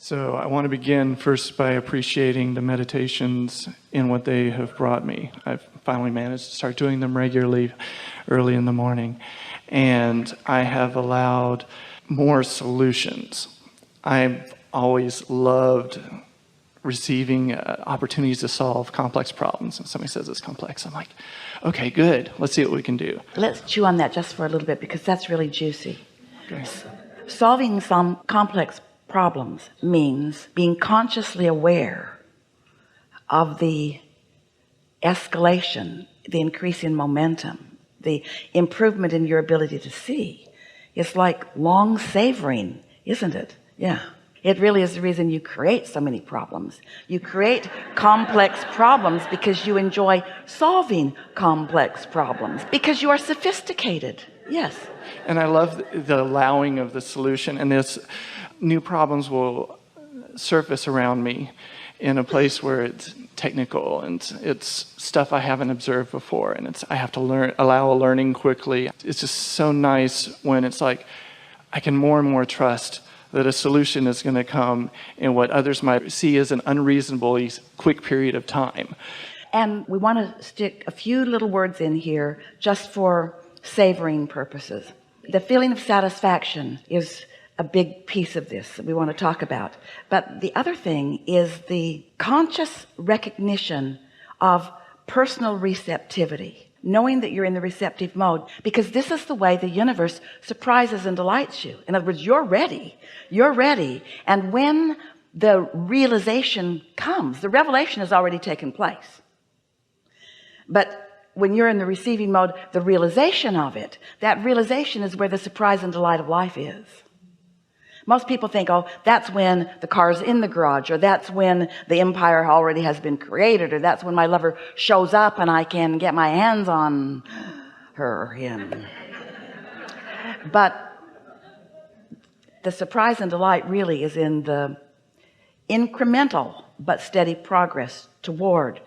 So I want to begin first by appreciating the meditations and what they have brought me. I've finally managed to start doing them regularly early in the morning. And I have allowed more solutions. I've always loved receiving opportunities to solve complex problems. If somebody says it's complex, I'm like, okay, good. Let's see what we can do. Let's chew on that just for a little bit because that's really juicy. Okay. Solving some complex problems means being consciously aware of the escalation, the increase in momentum, the improvement in your ability to see. It's like long savoring, isn't it? Yeah. It really is the reason you create so many problems. You create complex problems because you enjoy solving complex problems, because you are sophisticated. Yes. And I love the allowing of the solution, and this new problems will surface around me in a place where it's technical and it's stuff I haven't observed before, and I have to allow a learning quickly. It's just so nice when it's like I can more and more trust that a solution is going to come in what others might see as an unreasonably quick period of time. And we want to stick a few little words in here just for savoring purposes. The feeling of satisfaction is a big piece of this that we want to talk about. But the other thing is the conscious recognition of personal receptivity, knowing that you're in the receptive mode, because this is the way the universe surprises and delights you. In other words, you're ready. And when the realization comes, the revelation has already taken place. But when you're in the receiving mode, the realization of it, that realization is where the surprise and delight of life is. Most people think, oh, that's when the car's in the garage, or that's when the empire already has been created, or that's when my lover shows up and I can get my hands on her or him. But the surprise and delight really is in the incremental but steady progress toward,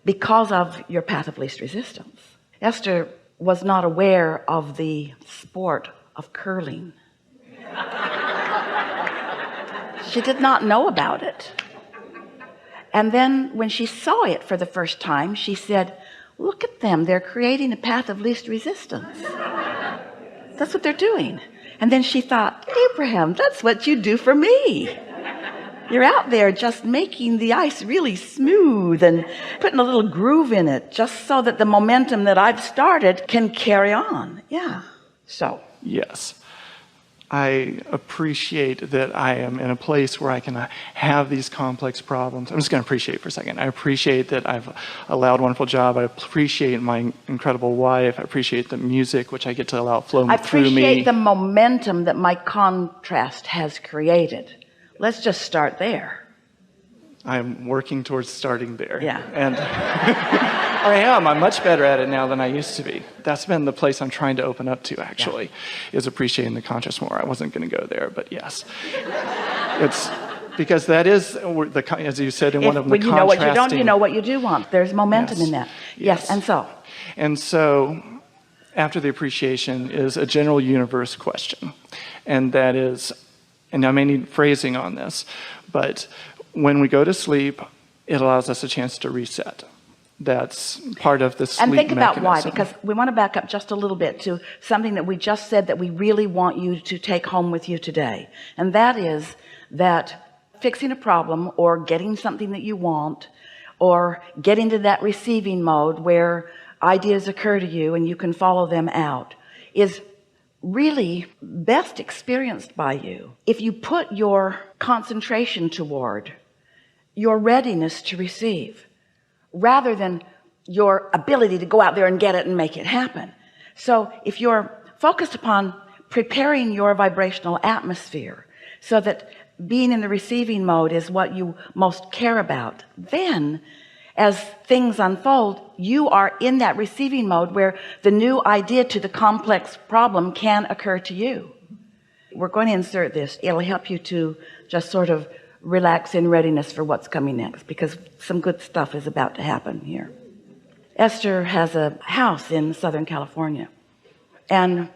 because of your path of least resistance. Esther was not aware of the sport of curling. She did not know about it. And then when she saw it for the first time, she said, look at them, they're creating a path of least resistance. That's what they're doing. And then she thought, Abraham, that's what you do for me. You're out there just making the ice really smooth and putting a little groove in it, just so that the momentum that I've started can carry on. Yeah. So yes, I appreciate that I am in a place where I can have these complex problems. I'm just going to appreciate for a second. I appreciate that I've allowed a wonderful job. I appreciate my incredible wife. I appreciate the music, which I get to allow flow through me. I appreciate the momentum that my contrast has created. Let's just start there. I'm working towards starting there. Yeah. And I am. I'm much better at it now than I used to be. That's been the place I'm trying to open up to, actually, is appreciating the conscious more. I wasn't going to go there, but yes. It's because that is, as you said in one of them, when you know what you don't, you know what you do want. There's momentum in that. Yes. And so after the appreciation is a general universe question. And that is, and I may need phrasing on this, but when we go to sleep, it allows us a chance to reset. That's part of the sleep mechanism. And think about why, mechanism. because we want to back up just a little bit to something that we just said that we really want you to take home with you today. And that is that fixing a problem or getting something that you want, or getting to that receiving mode where ideas occur to you and you can follow them out, is really best experienced by you if you put your concentration toward your readiness to receive, rather than your ability to go out there and get it and make it happen. So if you're focused upon preparing your vibrational atmosphere so that being in the receiving mode is what you most care about, then as things unfold, you are in that receiving mode where the new idea to the complex problem can occur to you. We're going to insert this. It'll help you to just sort of relax in readiness for what's coming next, because some good stuff is about to happen here. Esther has a house in Southern California, and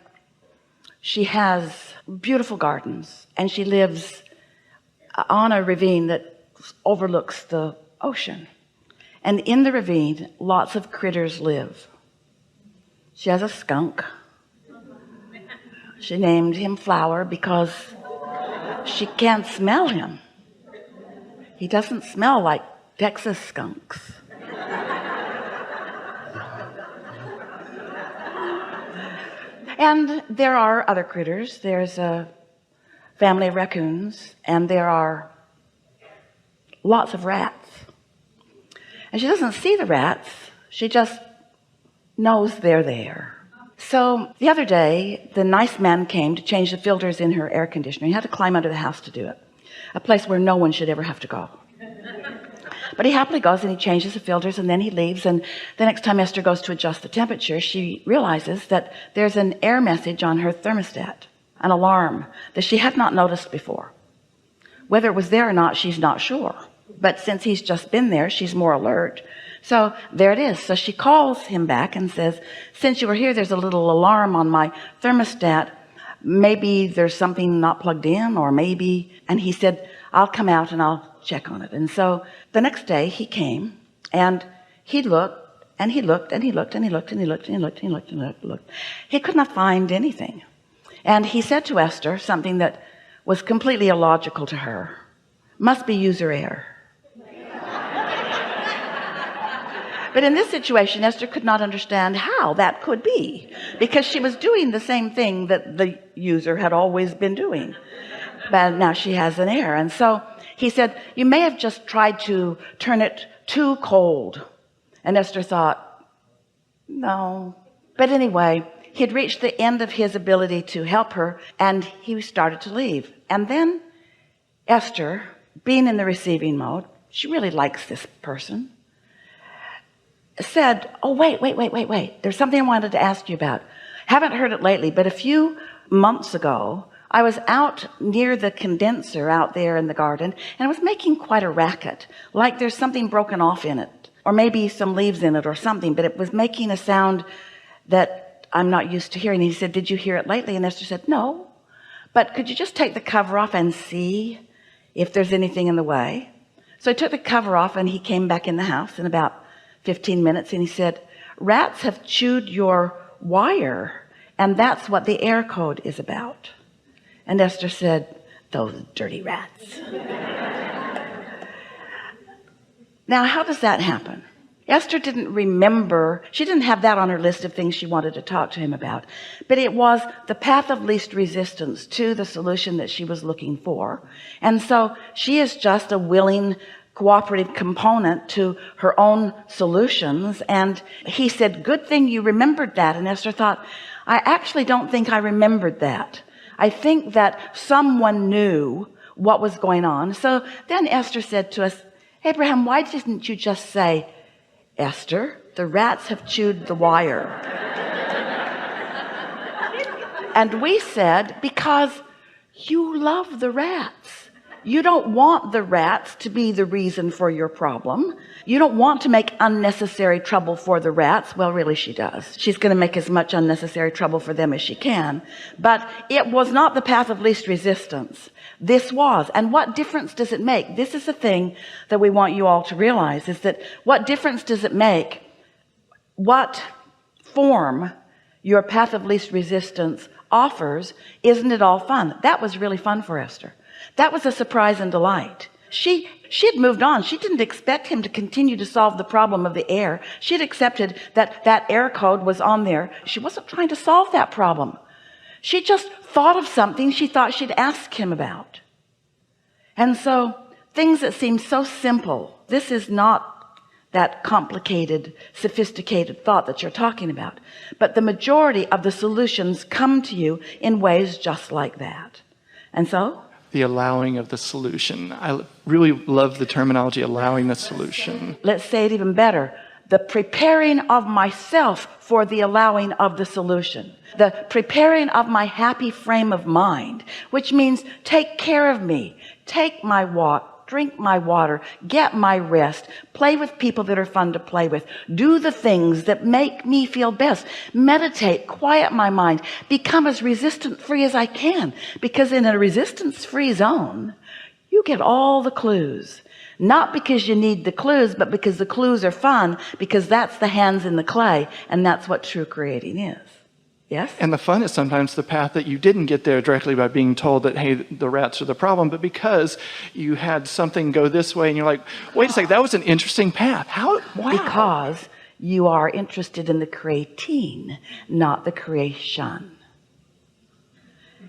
she has beautiful gardens, and she lives on a ravine that overlooks the ocean, and in the ravine lots of critters live. She has a skunk. She named him Flower because she can't smell him. He doesn't smell like Texas skunks. And there are other critters. There's a family of raccoons, and there are lots of rats. And she doesn't see the rats, she just knows they're there. So the other day, the nice man came to change the filters in her air conditioner. He had to climb under the house to do it, a place where no one should ever have to go. But he happily goes and he changes the filters, and then he leaves. And the next time Esther goes to adjust the temperature, she realizes that there's an error message on her thermostat, an alarm that she had not noticed before. Whether it was there or not, she's not sure. But since he's just been there, she's more alert. So there it is. So she calls him back and says, since you were here, there's a little alarm on my thermostat. Maybe there's something not plugged in, or maybe. And he said, I'll come out and I'll check on it. And so the next day he came, and he looked and he looked and he looked and he looked and he looked and he looked and he looked and he looked. He could not find anything. And he said to Esther something that was completely illogical to her. Must be user error. But in this situation, Esther could not understand how that could be, because she was doing the same thing that the user had always been doing. But now she has an error. And so he said, you may have just tried to turn it too cold. And Esther thought, no. But anyway, he had reached the end of his ability to help her, and he started to leave. And then Esther, being in the receiving mode, she really likes this person, said, oh, wait. There's something I wanted to ask you about. Haven't heard it lately, but a few months ago, I was out near the condenser out there in the garden, and it was making quite a racket, like there's something broken off in it, or maybe some leaves in it or something, but it was making a sound that I'm not used to hearing. He said, did you hear it lately? And Esther said, no, but could you just take the cover off and see if there's anything in the way? So he took the cover off, and he came back in the house in about 15 minutes, and he said, rats have chewed your wire, and that's what the error code is about. And Esther said, those dirty rats. Now, how does that happen? Esther didn't remember, she didn't have that on her list of things she wanted to talk to him about, but it was the path of least resistance to the solution that she was looking for. And so she is just a willing cooperative component to her own solutions. And he said, good thing you remembered that. And Esther thought, I actually don't think I remembered that. I think that someone knew what was going on. So then Esther said to us, Abraham, why didn't you just say, Esther, the rats have chewed the wire? And we said, because you love the rats. You don't want the rats to be the reason for your problem. You don't want to make unnecessary trouble for the rats. Well, really, she does. She's going to make as much unnecessary trouble for them as she can. But it was not the path of least resistance. This was. And what difference does it make? This is the thing that we want you all to realize, is that what difference does it make what form your path of least resistance offers? Isn't it all fun? That was really fun for Esther. That was a surprise and delight. She had moved on. She didn't expect him to continue to solve the problem of the air. She had accepted that that error code was on there. She wasn't trying to solve that problem. She just thought of something she thought she'd ask him about. And so things that seem so simple, this is not that complicated, sophisticated thought that you're talking about. But the majority of the solutions come to you in ways just like that. And so the allowing of the solution. I really love the terminology, allowing the solution. let's say it even better. The preparing of myself for the allowing of the solution. The preparing of my happy frame of mind, which means take care of me, take my walk, drink my water, get my rest, play with people that are fun to play with, do the things that make me feel best, meditate, quiet my mind, become as resistance free as I can, because in a resistance free zone, you get all the clues, not because you need the clues, but because the clues are fun, because that's the hands in the clay, and that's what true creating is. Yes? And the fun is sometimes the path that you didn't get there directly by being told that, hey, the rats are the problem, but because you had something go this way and you're like, wait a second, that was an interesting path. How? Wow. Because you are interested in the creating, not the creation.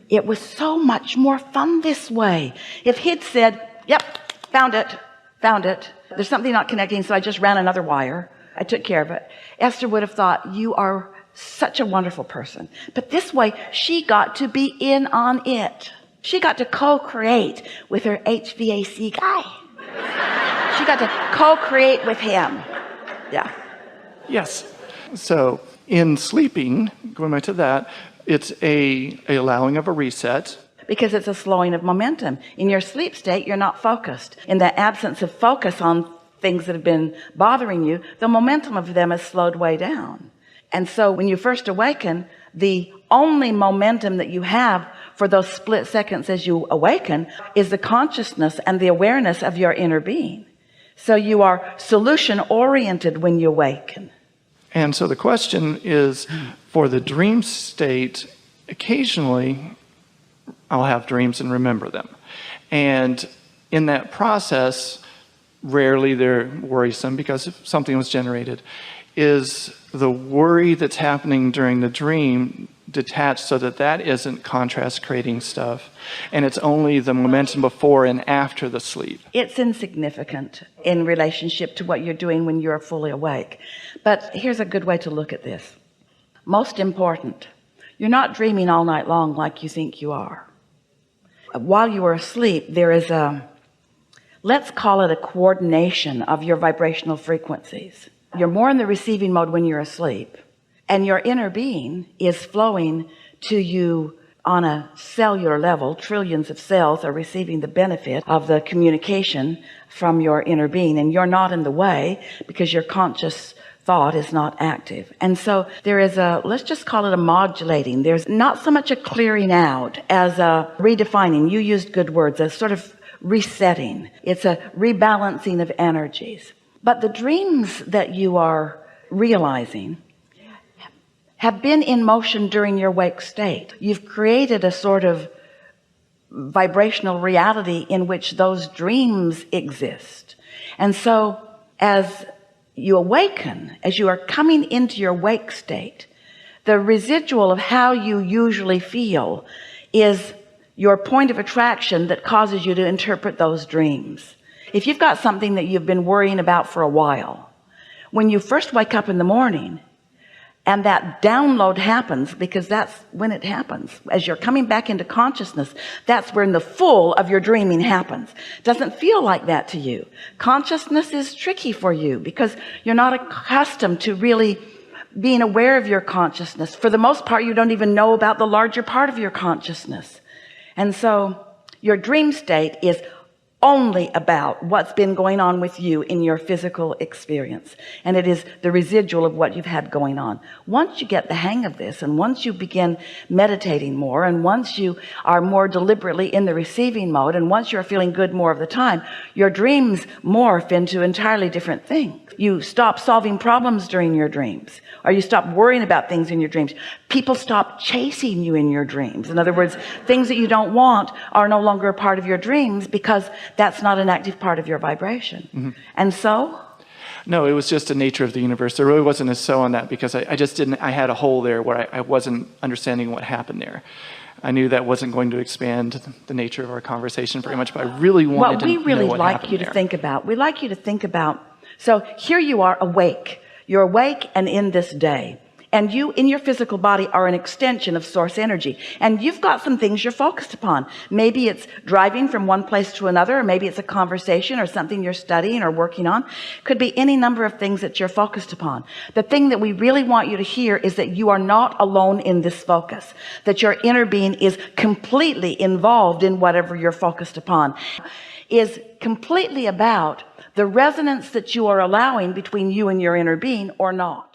It was so much more fun this way. If he'd said, yep, found it, there's something not connecting, so I just ran another wire, I took care of it, Esther would have thought, you are such a wonderful person. But this way, she got to be in on it. She got to co-create with her HVAC guy. She got to co-create with him. Yeah. Yes. So in sleeping, going back to that, it's a allowing of a reset. Because it's a slowing of momentum. In your sleep state, you're not focused. In the absence of focus on things that have been bothering you, the momentum of them is slowed way down. And so when you first awaken, the only momentum that you have for those split seconds as you awaken is the consciousness and the awareness of your inner being. So you are solution oriented when you awaken. And so the question is, for the dream state, occasionally I'll have dreams and remember them. And in that process, rarely they're worrisome because something was generated. Is the worry that's happening during the dream detached so that that isn't contrast creating stuff, and it's only the momentum before and after the sleep? It's insignificant in relationship to what you're doing when you're fully awake. But here's a good way to look at this. Most important, you're not dreaming all night long like you think you are. While you are asleep, there is let's call it a coordination of your vibrational frequencies. You're more in the receiving mode when you're asleep, and your inner being is flowing to you on a cellular level. Trillions of cells are receiving the benefit of the communication from your inner being, and you're not in the way because your conscious thought is not active. And so there is a, let's just call it a modulating. There's not so much a clearing out as a redefining. You used good words, a sort of resetting. It's a rebalancing of energies. But the dreams that you are realizing have been in motion during your wake state. You've created a sort of vibrational reality in which those dreams exist. And so as you awaken, as you are coming into your wake state, the residual of how you usually feel is your point of attraction that causes you to interpret those dreams. If you've got something that you've been worrying about for a while, when you first wake up in the morning and that download happens, because that's when it happens, as you're coming back into consciousness, that's when the full of your dreaming happens. It doesn't feel like that to you. Consciousness is tricky for you because you're not accustomed to really being aware of your consciousness. For the most part, you don't even know about the larger part of your consciousness. And so your dream state is only about what's been going on with you in your physical experience, and it is the residual of what you've had going on. Once you get the hang of this, and once you begin meditating more, and once you are more deliberately in the receiving mode, and once you're feeling good more of the time, your dreams morph into entirely different things. You stop solving problems during your dreams, or you stop worrying about things in your dreams. People stop chasing you in your dreams. In other words, things that you don't want are no longer a part of your dreams because that's not an active part of your vibration. Mm-hmm. And so? No, it was just the nature of the universe. There really wasn't a so on that because I just didn't, I had a hole there where I wasn't understanding what happened there. I knew that wasn't going to expand the nature of our conversation very much, but I really wanted to know what happened there. What we really like you to think about, we like you to think about, so here you are awake. You're awake and in this day. And you in your physical body are an extension of source energy, and you've got some things you're focused upon. Maybe it's driving from one place to another, or maybe it's a conversation or something you're studying or working on. Could be any number of things that you're focused upon. The thing that we really want you to hear is that you are not alone in this focus, that your inner being is completely involved in whatever you're focused upon, is completely about the resonance that you are allowing between you and your inner being or not.